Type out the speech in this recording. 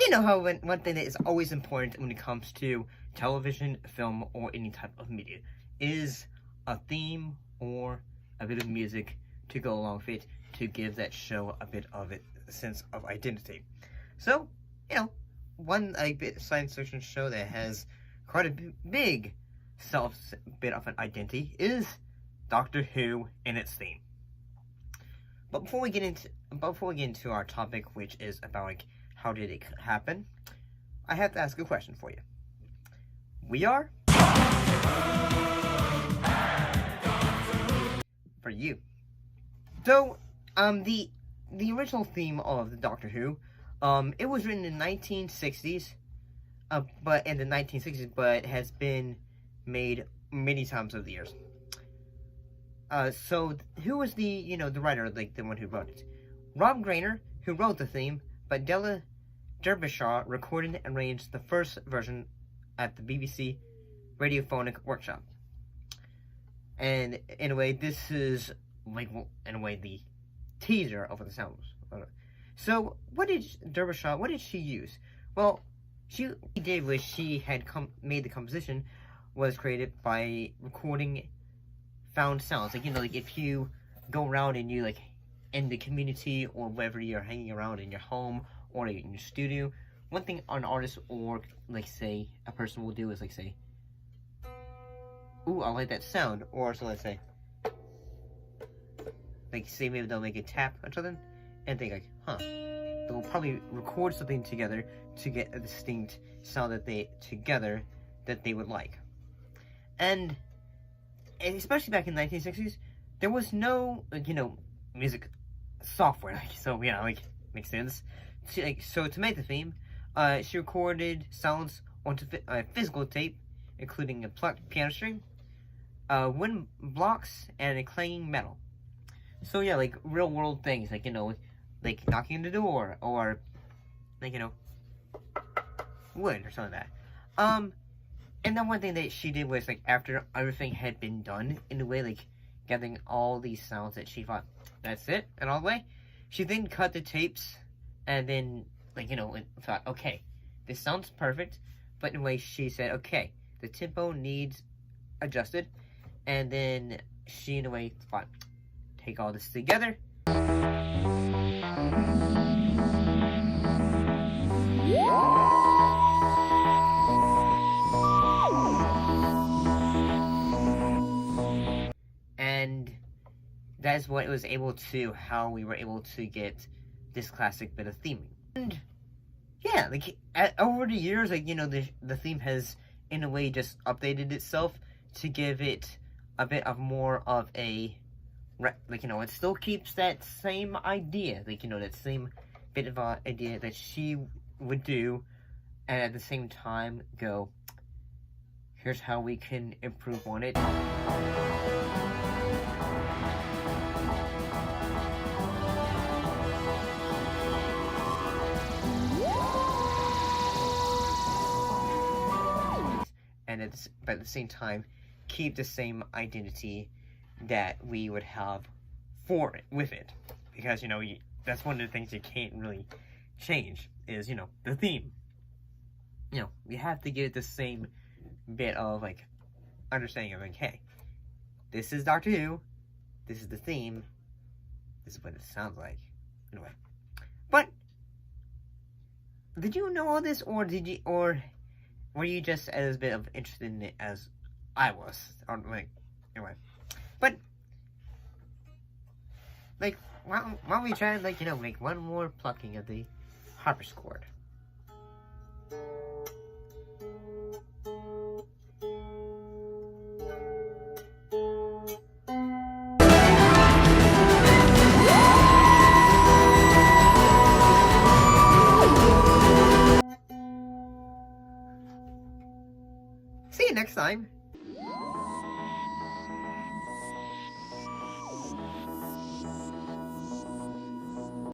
you know how one thing that is always important when it comes to television, film, or any type of media is a theme or a bit of music to go along with it to give that show a bit of a sense of identity. So, you know, one science fiction show that has quite a big bit of an identity is Doctor Who and its theme. But before we get into our topic, which is about like how did it happen, I have to ask a question for you. We are for you. So, the original theme of the Doctor Who, it was written in the 1960s, but has been made many times over the years. So who was the writer, like the one who wrote it? Rob Grainer, who wrote the theme, but Delia Derbyshire recorded and arranged the first version at the BBC Radiophonic Workshop. And in a way, this is like the teaser of the sounds. So what did she use? Well, she had made the composition was created by recording found sounds. Like if you go around and you in the community or wherever you're hanging around in your home or in your studio, one thing an artist or say a person will do is say, "Ooh, I like that sound," or so let's say say maybe they'll make a tap or something and think huh. They'll probably record something together to get a distinct sound that they would like. And especially back in the 1960s, there was no music software. So makes sense. So to make the theme, she recorded sounds onto physical tape, including a plucked piano string, wind blocks, and a clanging metal. So yeah, real world things, like knocking on the door, or wood or something like that. And then one thing that she did was after everything had been done in a way, gathering all these sounds that she thought that's it and all the way, she then cut the tapes and then thought, okay, this sounds perfect, but in a way she said, okay, the tempo needs adjusted, and then she in a way thought, take all this together. And that's what it was how we were able to get this classic bit of theming. And yeah, over the years, the theme has in a way just updated itself to give it a bit of more of a it still keeps that same idea, that same bit of idea that she would do, and at the same time go, here's how we can improve on it. And but at the same time, keep the same identity that we would have with it, because that's one of the things you can't really change is the theme. You have to get the same bit of understanding of hey, this is Doctor Who, this is the theme, this is what it sounds like. Anyway, but did you know all this, or were you just as bit of interested in it as I was? Anyway, but why don't we try and make one more plucking of the harpsichord? See you next time.